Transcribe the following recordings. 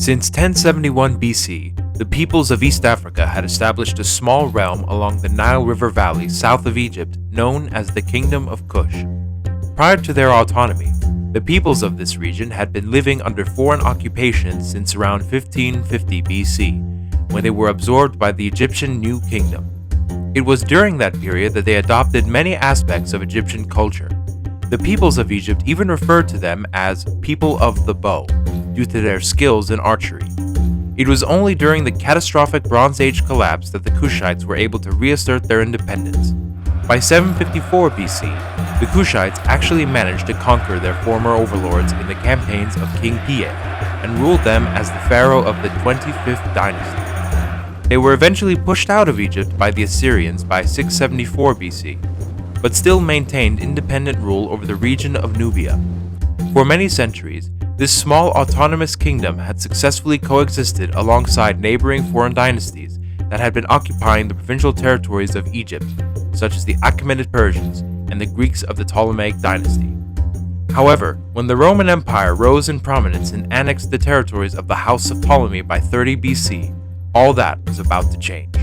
Since 1071 BC, the peoples of East Africa had established a small realm along the Nile River Valley south of Egypt known as the Kingdom of Kush. Prior to their autonomy, the peoples of this region had been living under foreign occupation since around 1550 BC, when they were absorbed by the Egyptian New Kingdom. It was during that period that they adopted many aspects of Egyptian culture. The peoples of Egypt even referred to them as people of the bow, due to their skills in archery. It was only during the catastrophic Bronze Age collapse that the Kushites were able to reassert their independence. By 754 BC, the Kushites actually managed to conquer their former overlords in the campaigns of King Piye and ruled them as the pharaoh of the 25th dynasty. They were eventually pushed out of Egypt by the Assyrians by 674 BC, but still maintained independent rule over the region of Nubia. For many centuries, this small autonomous kingdom had successfully coexisted alongside neighboring foreign dynasties that had been occupying the provincial territories of Egypt, such as the Achaemenid Persians and the Greeks of the Ptolemaic dynasty. However, when the Roman Empire rose in prominence and annexed the territories of the House of Ptolemy by 30 BC, all that was about to change.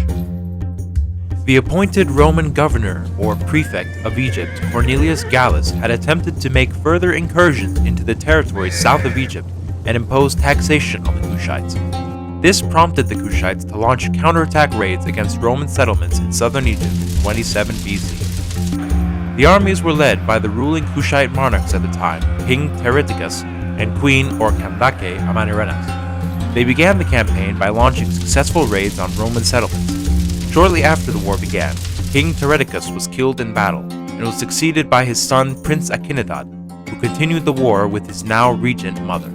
The appointed Roman governor or prefect of Egypt, Cornelius Gallus, had attempted to make further incursions into the territories south of Egypt and impose taxation on the Kushites. This prompted the Kushites to launch counterattack raids against Roman settlements in southern Egypt in 27 BC. The armies were led by the ruling Kushite monarchs at the time, King Pteriticus and Queen or Kandake Amanirenas. They began the campaign by launching successful raids on Roman settlements. Shortly after the war began, King Pteriticus was killed in battle and was succeeded by his son Prince Akinadad, who continued the war with his now regent mother.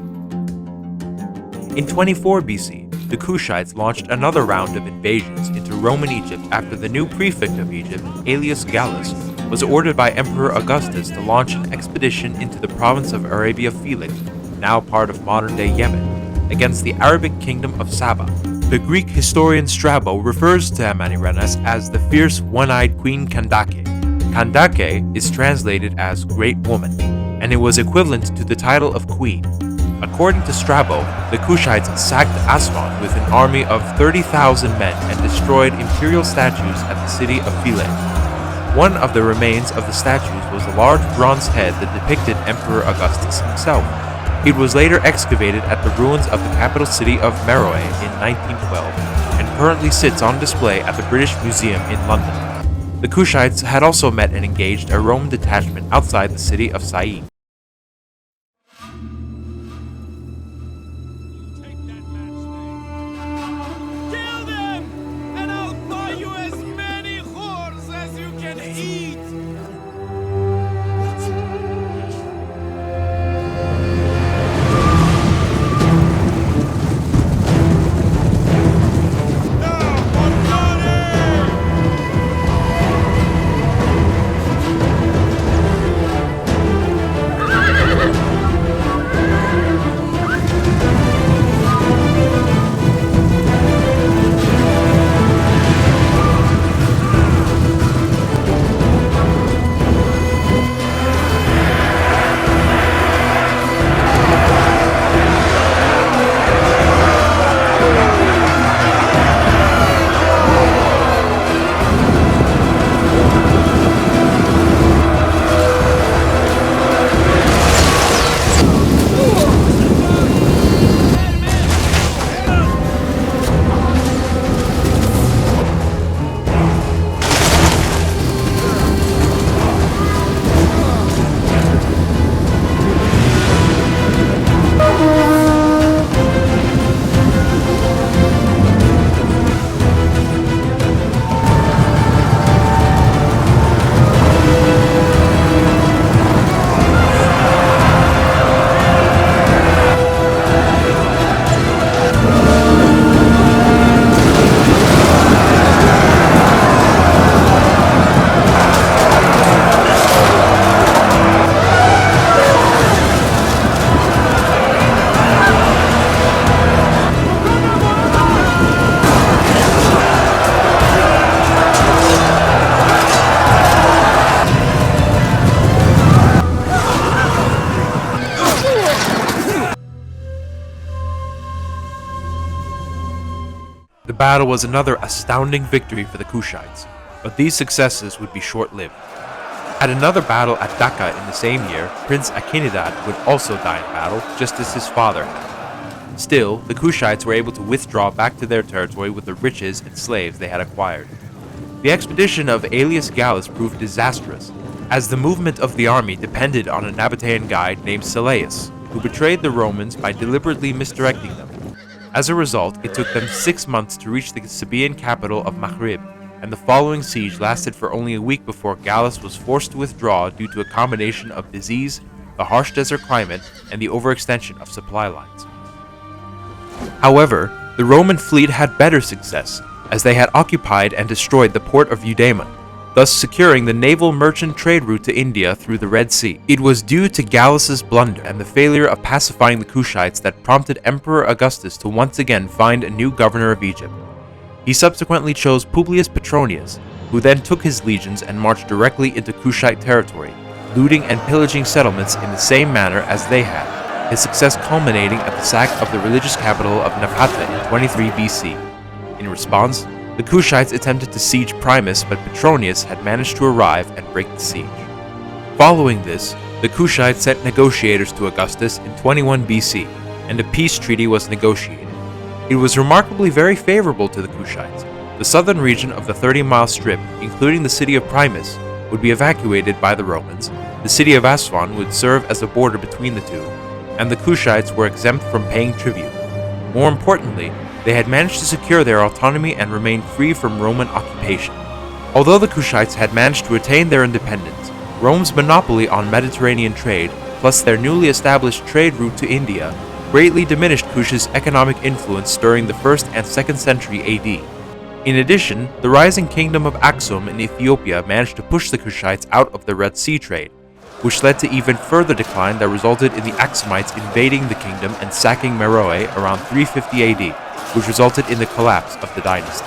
In 24 BC, the Kushites launched another round of invasions into Roman Egypt after the new prefect of Egypt, Aelius Gallus, was ordered by Emperor Augustus to launch an expedition into the province of Arabia Felix, now part of modern-day Yemen, against the Arabic kingdom of Saba. The Greek historian Strabo refers to Amanirenas as the fierce one-eyed Queen Kandake. Kandake is translated as Great Woman, and it was equivalent to the title of Queen. According to Strabo, the Kushites sacked Aswan with an army of 30,000 men and destroyed imperial statues at the city of Philae. One of the remains of the statues was a large bronze head that depicted Emperor Augustus himself. It was later excavated at the ruins of the capital city of Meroe in 1912 and currently sits on display at the British Museum in London. The Kushites had also met and engaged a Roman detachment outside the city of Sai. Kill them, and I'll buy you as many whores as you can eat! The battle was another astounding victory for the Kushites, but these successes would be short-lived. At another battle at Dhaka in the same year, Prince Akinadad would also die in battle, just as his father had. Still, the Kushites were able to withdraw back to their territory with the riches and slaves they had acquired. The expedition of Aelius Gallus proved disastrous, as the movement of the army depended on a Nabatean guide named Sylleus, who betrayed the Romans by deliberately misdirecting them. As a result, it took them 6 months to reach the Sabaean capital of Maghrib, and the following siege lasted for only a week before Gallus was forced to withdraw due to a combination of disease, the harsh desert climate, and the overextension of supply lines. However, the Roman fleet had better success, as they had occupied and destroyed the port of Eudaemon, thus securing the naval merchant trade route to India through the Red Sea. It was due to Gallus's blunder and the failure of pacifying the Kushites that prompted Emperor Augustus to once again find a new governor of Egypt. He subsequently chose Publius Petronius, who then took his legions and marched directly into Kushite territory, looting and pillaging settlements in the same manner as they had, his success culminating at the sack of the religious capital of Napata in 23 BC. In response, the Kushites attempted to siege Primus, but Petronius had managed to arrive and break the siege. Following this, the Kushites sent negotiators to Augustus in 21 BC, and a peace treaty was negotiated. It was remarkably very favorable to the Kushites. The southern region of the 30-mile strip, including the city of Primus, would be evacuated by the Romans, the city of Aswan would serve as a border between the two, and the Kushites were exempt from paying tribute. More importantly, they had managed to secure their autonomy and remain free from Roman occupation. Although the Kushites had managed to retain their independence, Rome's monopoly on Mediterranean trade, plus their newly established trade route to India, greatly diminished Kush's economic influence during the 1st and 2nd century AD. In addition, the rising kingdom of Aksum in Ethiopia managed to push the Kushites out of the Red Sea trade, which led to even further decline that resulted in the Aksumites invading the kingdom and sacking Meroe around 350 AD, which resulted in the collapse of the dynasty.